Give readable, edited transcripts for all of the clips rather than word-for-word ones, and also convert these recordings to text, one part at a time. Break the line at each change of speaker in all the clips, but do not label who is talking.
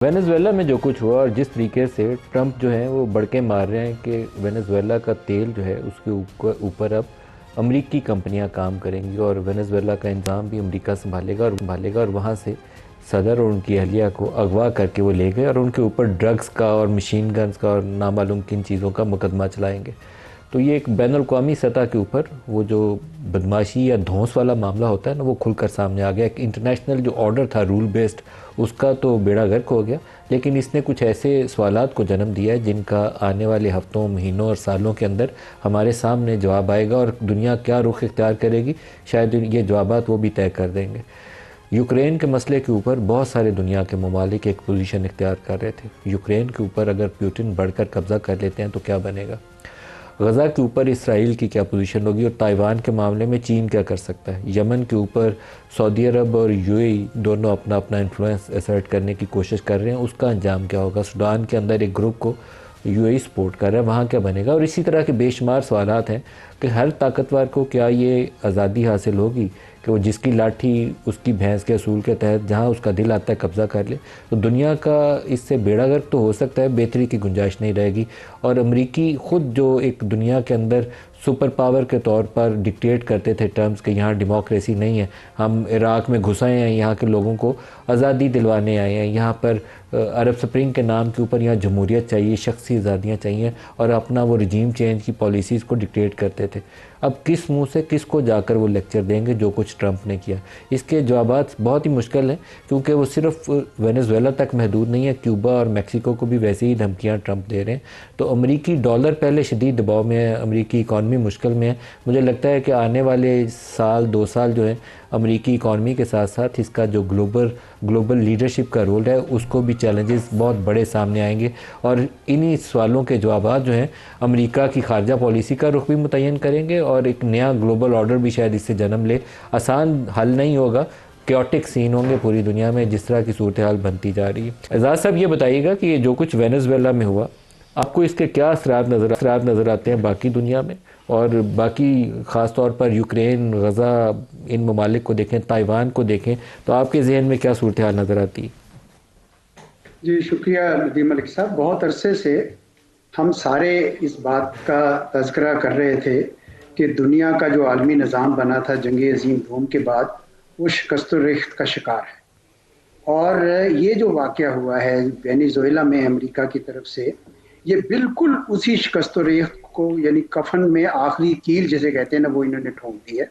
Venezuela में जो कुछ हुआ और जिस तरीके से ट्रंप जो है वो बड़के मार रहे हैं कि वेनेजुएला का तेल जो है उसके ऊपर अब अमरीकी कंपनियां काम करेंगी और वेनेजुएला का इंतज़ाम भी अमेरिका संभालेगा और वहाँ से सदर और उनकी अहलिया को अगवा करके वो ले गए और उनके ऊपर ड्रग्स का और मशीन गन्स का और नामालूम किन चीज़ों का मुकदमा चलाएंगे। तो ये एक बैन अवी सतह के ऊपर वो जो बदमाशी या धौंस वाला मामला होता है ना, वो खुलकर सामने आ गया। एक इंटरनेशनल जो ऑर्डर था रूल बेस्ड, उसका तो बेड़ा गर्क हो गया, लेकिन इसने कुछ ऐसे सवालात को जन्म दिया है जिनका आने वाले हफ्तों, महीनों और सालों के अंदर हमारे सामने जवाब आएगा और दुनिया क्या रुख इख्तियार करेगी, शायद ये जवाबात वो भी तय कर देंगे। यूक्रेन के मसले के ऊपर बहुत सारे दुनिया के ममालिक एक पोजीशन इख्तियार कर रहे थे। यूक्रेन के ऊपर अगर पुतिन बढ़कर कब्ज़ा कर लेते हैं तो क्या बनेगा, गज़ा के ऊपर इसराइल की क्या पोजीशन होगी और ताइवान के मामले में चीन क्या कर सकता है। यमन के ऊपर सऊदी अरब और यूएई दोनों अपना अपना इन्फ्लुएंस असर्ट करने की कोशिश कर रहे हैं, उसका अंजाम क्या होगा। सूडान के अंदर एक ग्रुप को यूएई सपोर्ट कर रहा है, वहाँ क्या बनेगा। और इसी तरह के बेशुमार सवालात हैं कि हर ताकतवर को क्या ये आज़ादी हासिल होगी कि वो जिसकी लाठी उसकी भैंस के असूल के तहत जहाँ उसका दिल आता है कब्ज़ा कर ले। तो दुनिया का इससे बेड़ा गर्क तो हो सकता है, बेहतरी की गुंजाइश नहीं रहेगी। और अमरीकी ख़ुद जो एक दुनिया के अंदर सुपर पावर के तौर पर डिक्टेट करते थे टर्म्स के यहाँ डेमोक्रेसी नहीं है, हम इराक़ में घुस आए हैं, यहाँ के लोगों को आज़ादी दिलवाने आए हैं, यहाँ पर अरब स्प्रिंग के नाम के ऊपर यहाँ जमहूरियत चाहिए, शख्सी आज़ादियाँ चाहिए, और अपना वो रजीम चेंज की पॉलिसीज़ को डिक्टेट करते थे। अब किस मुंह से किसको जाकर वो लेक्चर देंगे जो कुछ ट्रंप ने किया। इसके जवाबात बहुत ही मुश्किल हैं, क्योंकि वो सिर्फ वेनेजुएला तक महदूद नहीं है, क्यूबा और मैक्सिको को भी वैसे ही धमकियाँ ट्रंप दे रहे हैं। तो अमरीकी डॉलर पहले शदीद दबाव में है, अमरीकी इकॉनमी मुश्किल में है। मुझे लगता है कि आने वाले साल 2 साल जो है अमरीकी इकॉनमी के साथ साथ इसका जो ग्लोबल लीडरशिप का रोल है उसको भी चैलेंजेस बहुत बड़े सामने आएंगे। और इन्हीं सवालों के जवाब जो हैं अमेरिका की खारजा पॉलिसी का रुख भी मुतय्यन करेंगे और एक नया ग्लोबल ऑर्डर भी शायद इससे जन्म ले। आसान हल नहीं होगा, क्योटिक सीन होंगे पूरी दुनिया में जिस तरह की सूरत हाल बनती जा रही है। एजाज साहब, ये बताइएगा कि ये जो कुछ वेनेजुएला में हुआ, आपको इसके क्या असरात नज़र आते हैं बाकी दुनिया में, और बाकी ख़ास तौर पर यूक्रेन, गज़ा, इन ममालिक को देखें, ताइवान को देखें, तो आपके जहन में क्या सूरत हाल नज़र आती है?
जी शुक्रिया नदीम मलिक साहब। बहुत अरसे से हम सारे इस बात का तज़किरा कर रहे थे कि दुनिया का जो आलमी निज़ाम बना था जंग अज़ीम दोम के बाद, वो शिकस्त-ओ-रेख्त का शिकार है। और ये जो वाक़या हुआ है वेनेजुएला में अमेरिका की तरफ से, ये बिल्कुल उसी शिकस्त-ओ-रेख्त को, यानी कफन में आखिरी कील जिसे कहते हैं ना, वो इन्होंने ठोक दी है।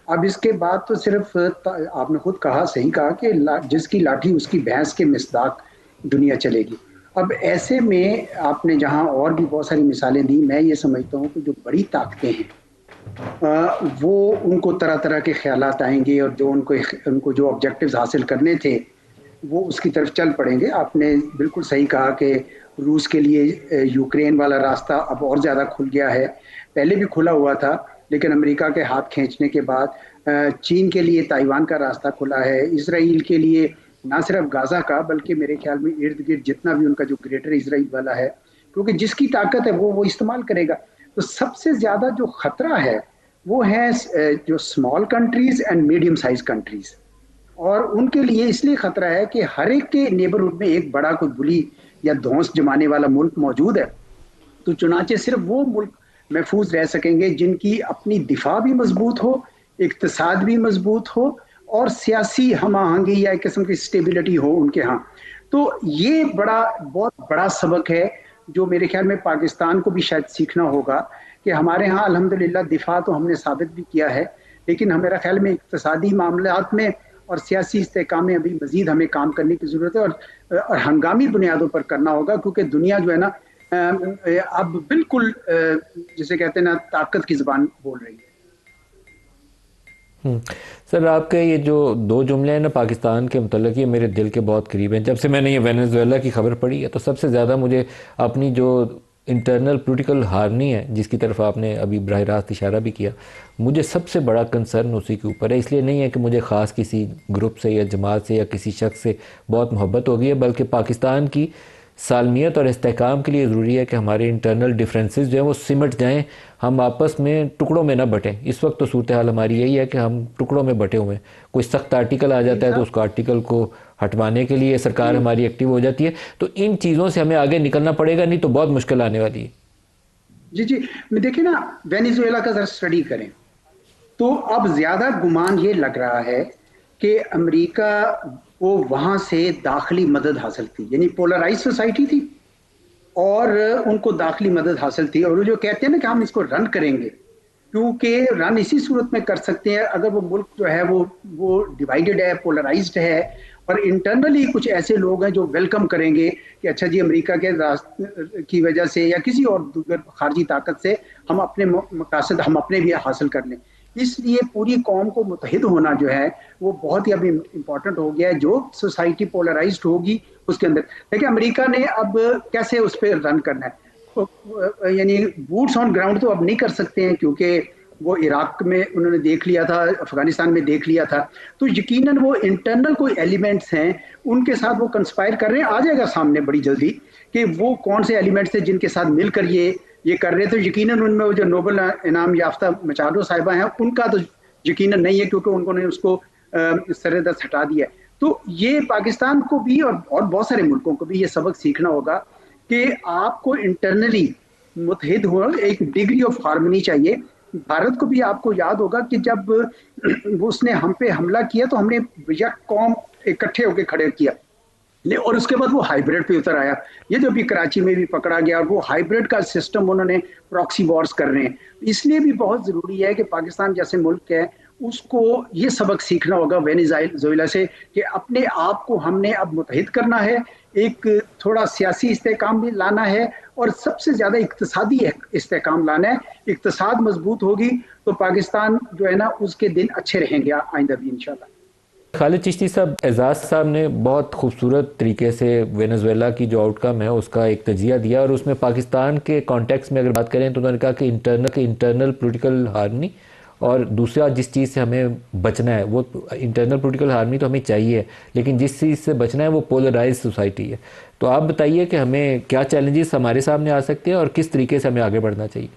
अब इसके बाद तो सिर्फ आपने खुद कहा, सही कहा कि जिसकी लाठी उसकी भैंस के मिसदाक दुनिया चलेगी। अब ऐसे में आपने जहां और भी बहुत सारी मिसालें दी, मैं ये समझता हूं कि जो बड़ी ताकतें हैं वो उनको तरह तरह के ख्यालात आएंगे और जो उनको जो ऑब्जेक्टिव्स हासिल करने थे वो उसकी तरफ चल पड़ेंगे। आपने बिल्कुल सही कहा कि रूस के लिए यूक्रेन वाला रास्ता अब और ज़्यादा खुल गया है, पहले भी खुला हुआ था लेकिन अमेरिका के हाथ खींचने के बाद चीन के लिए ताइवान का रास्ता खुला है, इसराइल के लिए ना सिर्फ गाज़ा का बल्कि मेरे ख्याल में इर्द गिर्द जितना भी उनका जो ग्रेटर इसराइल वाला है, क्योंकि जिसकी ताकत है वो इस्तेमाल करेगा। तो सबसे ज़्यादा जो खतरा है वो है जो small countries and medium size countries, और उनके लिए इसलिए खतरा है कि हर एक के नेबरहुड में एक बड़ा कोई बुली या धौंस जमाने वाला मुल्क मौजूद है। तो चुनाचे सिर्फ वो मुल्क महफूज रह सकेंगे जिनकी अपनी दिफा भी मजबूत हो, इक्तसाद भी मजबूत हो और सियासी हम आहंगी या एक किस्म की स्टेबिलिटी हो उनके यहाँ। तो ये बहुत बड़ा सबक है जो मेरे ख्याल में पाकिस्तान को भी शायद सीखना होगा कि हमारे यहाँ अल्हम्दुलिल्लाह दिफा तो हमने साबित भी किया है, लेकिन मेरा ख्याल में इक्तसादी मामलात में और सियासी इस्तेहकाम में अभी मजीद हमें काम करने की ज़रूरत है और हंगामी बुनियादों पर करना होगा, क्योंकि दुनिया जो है ना अब बिल्कुल जिसे कहते हैं ना ताकत की ज़बान बोल रही है।
सर, आपके ये जो 2 जुमले हैं ना पाकिस्तान के मुतल्लिक़, ये मेरे दिल के बहुत करीब हैं। जब से मैंने ये वेनेजुएला की खबर पढ़ी है तो सबसे ज़्यादा मुझे अपनी जो इंटरनल पॉलिटिकल हारनी है, जिसकी तरफ आपने अभी बराह रास्त इशारा भी किया, मुझे सबसे बड़ा कंसर्न उसी के ऊपर है। इसलिए नहीं है कि मुझे ख़ास किसी ग्रुप से या जमात से या किसी शख्स से बहुत मोहब्बत हो गई है, बल्कि पाकिस्तान की सालमियत और इस्तेहकाम के लिए ज़रूरी है कि हमारे इंटरनल डिफरेंसेस जो हैं वो सिमट जाएं, हम आपस में टुकड़ों में ना बटें। इस वक्त तो सूरत हाल हमारी यही है कि हम टुकड़ों में बटे हुए हैं। कोई सख्त आर्टिकल आ जाता है तो उसको आर्टिकल को हटवाने के लिए सरकार हमारी एक्टिव हो जाती है। तो इन चीज़ों से हमें आगे निकलना पड़ेगा, नहीं तो बहुत मुश्किल आने वाली है।
जी जी, देखिए ना, वेनेजुएला का जरा स्टडी करें तो अब ज्यादा गुमान ये लग रहा है कि अमेरिका को वहां से दाखिली मदद हासिल थी, यानी पोलराइज सोसाइटी थी और उनको दाखिली मदद हासिल थी। और वो जो कहते हैं ना कि हम इसको रन करेंगे, क्योंकि रन इसी सूरत में कर सकते हैं अगर वो मुल्क जो है वो डिवाइडेड है, पोलराइज्ड है, और इंटरनली कुछ ऐसे लोग हैं जो वेलकम करेंगे कि अच्छा जी, अमेरिका के की वजह से या किसी और दूसर खारजी ताकत से हम अपने मकासद हम अपने भी हासिल कर लें। इसलिए पूरी कौम को मुतहिद होना जो है वो बहुत ही अभी इम्पोर्टेंट हो गया है। जो सोसाइटी पोलराइज्ड होगी उसके अंदर, देखिए अमेरिका ने अब कैसे उस पर रन करना है, यानी बूट्स ऑन ग्राउंड तो अब नहीं कर सकते हैं क्योंकि वो इराक में उन्होंने देख लिया था, अफगानिस्तान में देख लिया था। तो यकीनन वो इंटरनल कोई एलिमेंट्स हैं उनके साथ वो कंस्पायर कर रहे हैं। आ जाएगा सामने बड़ी जल्दी कि वो कौन से एलिमेंट्स थे जिनके साथ मिलकर ये कर रहे थे। यकीनन उनमें वो जो नोबेल इनाम याफ्ता मचाडो साहिबा हैं उनका तो यकीनन नहीं है, क्योंकि उन्होंने उसको सरेदस्त हटा दिया है। तो ये पाकिस्तान को भी और बहुत सारे मुल्कों को भी ये सबक सीखना होगा कि आपको इंटरनली मुतहिद हो, एक डिग्री ऑफ हार्मनी चाहिए। भारत को भी आपको याद होगा कि जब उसने हम पे हमला किया तो हमने यक कौम इकट्ठे होकर खड़े किया, और उसके बाद वो हाइब्रिड पे उतर आया। ये जो भी कराची में भी पकड़ा गया, और वो हाइब्रिड का सिस्टम उन्होंने प्रॉक्सी वॉर्स कर रहे हैं। इसलिए भी बहुत जरूरी है कि पाकिस्तान जैसे मुल्क है उसको ये सबक सीखना होगा वेनेजुएला से कि अपने आप को हमने अब मुतहिद करना है, एक थोड़ा सियासी इस्तेकाम भी लाना है, और सबसे ज्यादा इक्तसादी इस्तेकाम लाना है। इक्तसाद मजबूत होगी तो पाकिस्तान जो है ना उसके दिन अच्छे रहेंगे आइंदा भी इंशाल्लाह।
खालिद चिश्ती साहब, एजाज साहब ने बहुत खूबसूरत तरीके से वेनेजुएला की जो आउटकम है उसका एक तजिया दिया, और उसमें पाकिस्तान के कॉन्टेक्स्ट में अगर बात करें तो उन्होंने कहा कि इंटरनल पॉलिटिकल हार्मनी, और दूसरा जिस चीज़ से हमें बचना है वो इंटरनल पॉलिटिकल हार्मनी तो हमें चाहिए, लेकिन जिस चीज़ से बचना है वो पोलराइज सोसाइटी है। तो आप बताइए कि हमें क्या चैलेंजेस हमारे सामने आ सकते हैं और किस तरीके से हमें आगे बढ़ना चाहिए।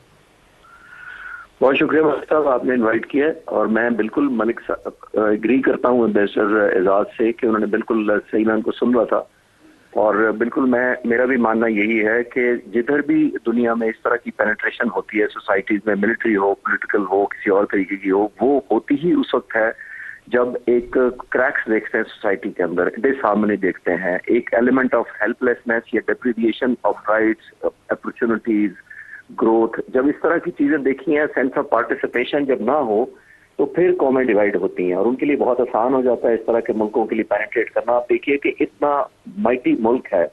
बहुत शुक्रिया मलिक साहब, आपने इनवाइट किया है, और मैं बिल्कुल मलिक साहब एग्री करता हूँ एम्बेसडर एजाज से कि उन्होंने बिल्कुल सही मैं उनको सुन रहा था। और बिल्कुल मेरा भी मानना यही है कि जिधर भी दुनिया में इस तरह की पेनिट्रेशन होती है सोसाइटीज में, मिलिट्री हो, पॉलिटिकल हो, किसी और तरीके की हो, वो होती ही उस वक्त है जब एक क्रैक्स देखते हैं सोसाइटी के अंदर, डिसहार्मनी देखते हैं, एक एलिमेंट ऑफ हेल्पलेसनेस या डेप्रिविएशन ऑफ राइट्स, अपॉर्चुनिटीज, ग्रोथ, जब इस तरह की चीजें देखी हैं, सेंस ऑफ पार्टिसिपेशन जब ना हो तो फिर कौमें डिवाइड होती हैं, और उनके लिए बहुत आसान हो जाता है इस तरह के मुल्कों के लिए पेनिट्रेट करना। आप देखिए कि इतना माइटी मुल्क है,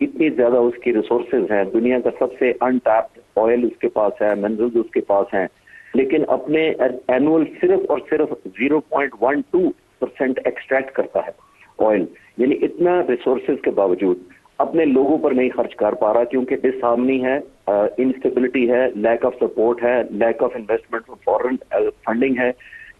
इतनी ज्यादा उसकी रिसोर्सेज हैं, दुनिया का सबसे अनटैप्ड ऑयल उसके पास है, मिनरल्स उसके पास हैं, लेकिन अपने एनुअल सिर्फ और सिर्फ 0.12% एक्सट्रैक्ट करता है ऑयल। यानी इतना रिसोर्सेज के बावजूद अपने लोगों पर नहीं खर्च कर पा रहा, क्योंकि डिसहार्मनी है, इंस्टेबिलिटी है, लैक ऑफ सपोर्ट है, lack of investment from foreign funding है।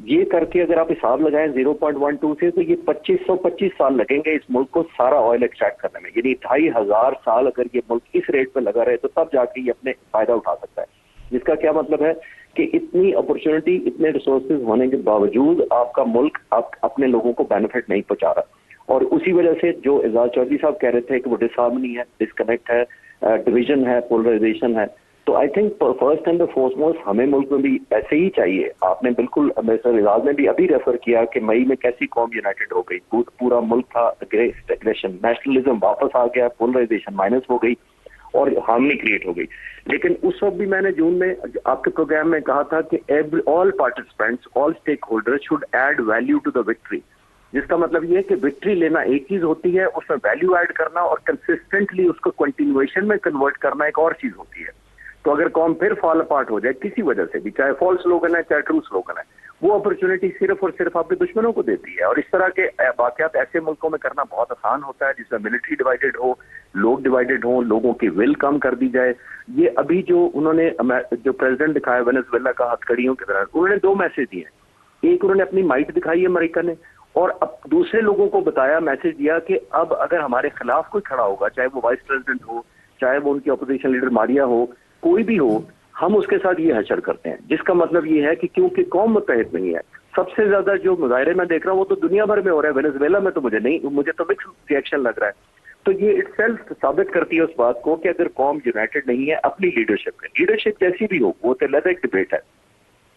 ये करके अगर आप हिसाब लगाएं 0.12 से, तो ये 2525 साल लगेंगे इस मुल्क को सारा ऑयल एक्सट्रैक्ट करने में। यानी 2500 साल अगर ये मुल्क इस रेट पर लगा रहे तो तब जाके ये अपने फायदा उठा सकता है। जिसका क्या मतलब है कि इतनी अपॉर्चुनिटी, इतने रिसोर्सेज होने के बावजूद आपका मुल्क अपने लोगों को बेनिफिट नहीं पहुंचा रहा। और उसी वजह से जो एजाज चौधरी साहब कह रहे थे कि वो डिसहार्मनी है, डिस्कनेक्ट है, डिवीजन है, पोलराइजेशन है, तो I think first and foremost हमें मुल्क में भी ऐसे ही चाहिए। आपने बिल्कुल मिस्टर एजाज ने भी अभी रेफर किया कि मई में कैसी कौम यूनाइटेड हो गई, पूरा मुल्क था स्टैग्नेशन, नेशनलिज्म वापस आ गया, पोलराइजेशन माइनस हो गई और हार्मनी क्रिएट हो गई। लेकिन उस वक्त भी मैंने जून में आपके प्रोग्राम में कहा था कि all participants, all stakeholders should add value to the victory. जिसका मतलब ये है कि विक्ट्री लेना एक चीज होती है, उसमें वैल्यू ऐड करना और कंसिस्टेंटली उसको कंटिन्यूएशन में कन्वर्ट करना एक और चीज होती है। तो अगर कौम फिर फॉल अपार्ट हो जाए किसी वजह से भी, चाहे फॉल्स स्लोगन है चाहे ट्रू स्लोगन है, वो अपॉर्चुनिटी सिर्फ और सिर्फ आपके दुश्मनों को देती है। और इस तरह के वाकयात ऐसे मुल्कों में करना बहुत आसान होता है जिसमें मिलिट्री डिवाइडेड हो, लोग डिवाइडेड हो, लोगों की विल कम कर दी जाए। ये अभी जो उन्होंने जो प्रेसिडेंट दिखाया वेनेजुएला का हथकड़ियों के दौरान, उन्होंने दो मैसेज दिए। एक, उन्होंने अपनी माइट दिखाई है अमेरिका ने, और अब दूसरे लोगों को बताया, मैसेज दिया कि अब अगर हमारे खिलाफ कोई खड़ा होगा, चाहे वो वाइस प्रेसिडेंट हो, चाहे वो उनकी अपोजिशन लीडर मारिया हो, कोई भी हो, हम उसके साथ ये हशर करते हैं। जिसका मतलब ये है कि क्योंकि कौम मुत्तहिद नहीं है, सबसे ज्यादा जो मुजाहरे मैं देख रहा हूँ वो तो दुनिया भर में हो रहा है, वेनेजुएला में तो मुझे तो मिक्स रिएक्शन लग रहा है। तो ये इटसेल्फ साबित करती है उस बात को कि अगर कौम यूनाइटेड नहीं है अपनी लीडरशिप में, लीडरशिप जैसी भी हो, वो तो अलग एक डिबेट है।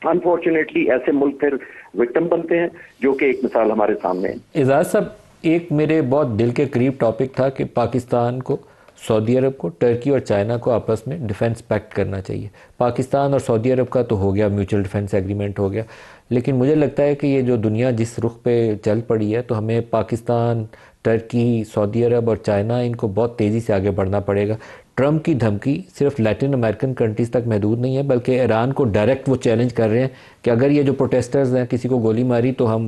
अनफॉर्चुनेटली ऐसे मुल्क फिर विक्टिम बनते हैं, जो कि एक मिसाल हमारे सामने है।
एजाज साहब, एक मेरे बहुत दिल के करीब टॉपिक था कि पाकिस्तान को, सऊदी अरब को, टर्की और चाइना को आपस में डिफेंस पैक्ट करना चाहिए। पाकिस्तान और सऊदी अरब का तो हो गया, म्यूचुअल डिफेंस एग्रीमेंट हो गया, लेकिन मुझे लगता है कि ये जो दुनिया जिस रुख पे चल पड़ी है, तो हमें पाकिस्तान, टर्की, सऊदी अरब और चाइना, इनको बहुत तेज़ी से आगे बढ़ना पड़ेगा। ट्रंप की धमकी सिर्फ लैटिन अमेरिकन कंट्रीज़ तक महदूद नहीं है, बल्कि ईरान को डायरेक्ट वो चैलेंज कर रहे हैं कि अगर ये जो प्रोटेस्टर्स हैं किसी को गोली मारी तो हम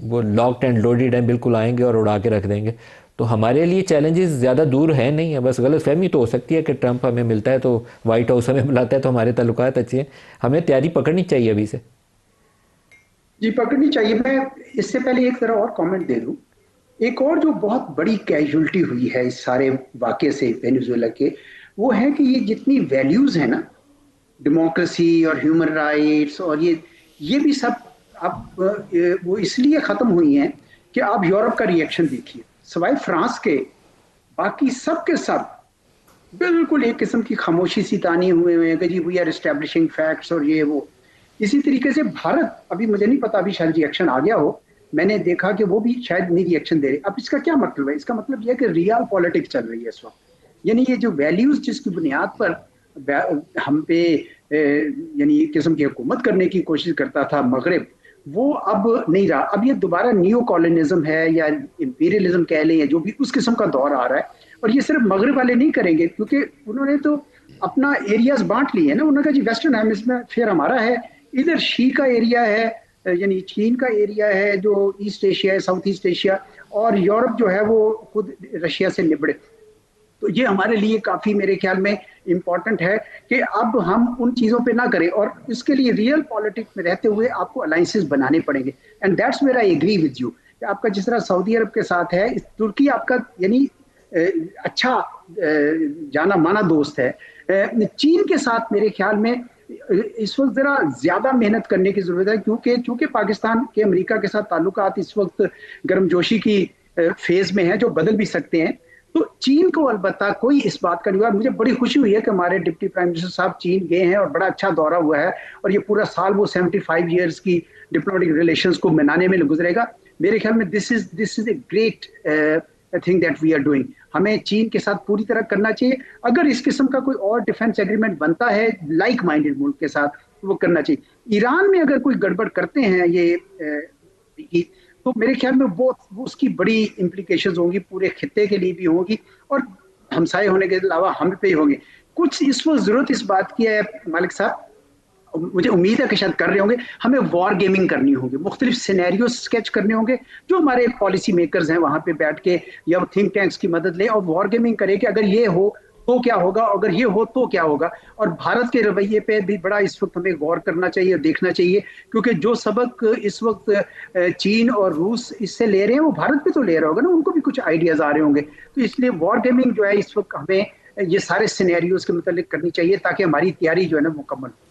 वो लॉक्ड एंड लोडेड हैं, बिल्कुल आएंगे और उड़ा के रख देंगे। तो हमारे लिए चैलेंजेस ज़्यादा दूर है नहीं है, बस गलत फहमी तो हो सकती है कि ट्रंप हमें मिलता है तो वाइट हाउस हमें बुलाता है तो हमारे ताल्लुकात अच्छे हैं। हमें तैयारी पकड़नी चाहिए अभी से।
जी, पकड़नी चाहिए। मैं इससे पहले एक तरह और कमेंट दे दूं। एक और जो बहुत बड़ी कैजुअलिटी हुई है इस सारे वाकये से वेनेजुएला के, वो है कि ये जितनी वैल्यूज है ना, डेमोक्रेसी और ह्यूमन राइट्स और ये भी सब अब वो इसलिए खत्म हुई हैं कि आप यूरोप का रिएक्शन देखिए, सवाए फ्रांस के बाकी सब के सब बिल्कुल एक किस्म की खामोशी सी तानी हुए हैं कि जी वी आर एस्टेब्लिशिंग फैक्ट्स और ये वो। इसी तरीके से भारत, अभी मुझे नहीं पता, अभी शायद रिएक्शन आ गया हो, मैंने देखा कि वो भी शायद नहीं रिएक्शन दे रहे। अब इसका क्या मतलब है? इसका मतलब यह है कि रियल पॉलिटिक्स चल रही है इस वक्त, यानी ये जो वैल्यूज जिसकी बुनियाद पर हम पे यानी एक किस्म की हुकूमत करने की कोशिश करता था मगरिब, वो अब नहीं रहा। अब ये दोबारा न्यू कॉलोनिज्म है या इंपीरियलिज्म कह लें, या जो भी उस किस्म का दौर आ रहा है। और ये सिर्फ मगरिब वाले नहीं करेंगे, क्योंकि उन्होंने तो अपना एरियाज बांट लिए हैं ना। उन्होंने कहा जी वेस्टर्न हेमिस्फीयर हमारा है, इधर शी का एरिया है, यानी चीन का एरिया है जो ईस्ट एशिया है, साउथ ईस्ट एशिया, और यूरोप जो है वो खुद रशिया से निबड़े। तो ये हमारे लिए काफी मेरे ख्याल में इम्पोर्टेंट है कि अब हम उन चीजों पे ना करें, और इसके लिए रियल पॉलिटिक्स में रहते हुए आपको अलायंसेस बनाने पड़ेंगे। And that's where I agree with you. आपका जिस तरह सऊदी अरब के साथ है, तुर्की आपका यानी अच्छा जाना माना दोस्त है। चीन के साथ मेरे ख्याल में इस वक्त जरा ज्यादा मेहनत करने की जरूरत है, क्योंकि पाकिस्तान के अमेरिका के साथ ताल्लुकात इस वक्त गर्मजोशी की फेज में है, जो बदल भी सकते हैं। तो चीन को अलबत्ता कोई इस बात का नहीं हुआ। मुझे बड़ी खुशी हुई है कि हमारे डिप्टी प्राइम मिनिस्टर साहब चीन गए हैं और बड़ा अच्छा दौरा हुआ है, और ये पूरा साल वो 75 ईयर्स की डिप्लोमेटिक रिलेशंस को मनाने में गुजरेगा। मेरे ख्याल में this is a great thing that we are doing. हमें चीन के साथ पूरी तरह करना चाहिए। अगर इस किस्म का कोई और डिफेंस एग्रीमेंट बनता है लाइक माइंडेड मुल्क के साथ, तो वो करना चाहिए। ईरान में अगर कोई गड़बड़ करते हैं ये तो मेरे ख्याल में वो उसकी बड़ी इम्प्लीकेशंस होंगी, पूरे खित्ते के लिए भी होंगी, और हमसाये होने के अलावा हम पे ही होंगे। कुछ इस वक्त जरूरत इस बात की है मालिक साहब, मुझे उम्मीद है कि शायद कर रहे होंगे, हमें वॉर गेमिंग करनी होगी, मुख्तलिफ सिनेरियो स्केच करने होंगे, जो हमारे पॉलिसी मेकर्स हैं वहां पे बैठ के या थिंक टैंक्स की मदद लें और वॉर गेमिंग करें कि अगर ये हो तो क्या होगा, अगर ये हो तो क्या होगा। और भारत के रवैये पे भी बड़ा इस वक्त हमें गौर करना चाहिए, देखना चाहिए, क्योंकि जो सबक इस वक्त चीन और रूस इससे ले रहे हैं वो भारत भी तो ले रहा होगा ना, उनको भी कुछ आइडियाज आ रहे होंगे। तो इसलिए वॉर गेमिंग जो है इस वक्त हमें ये सारे सिनेरियोज के मुतालिक करनी चाहिए, ताकि हमारी तैयारी जो है ना मुकम्मल हो।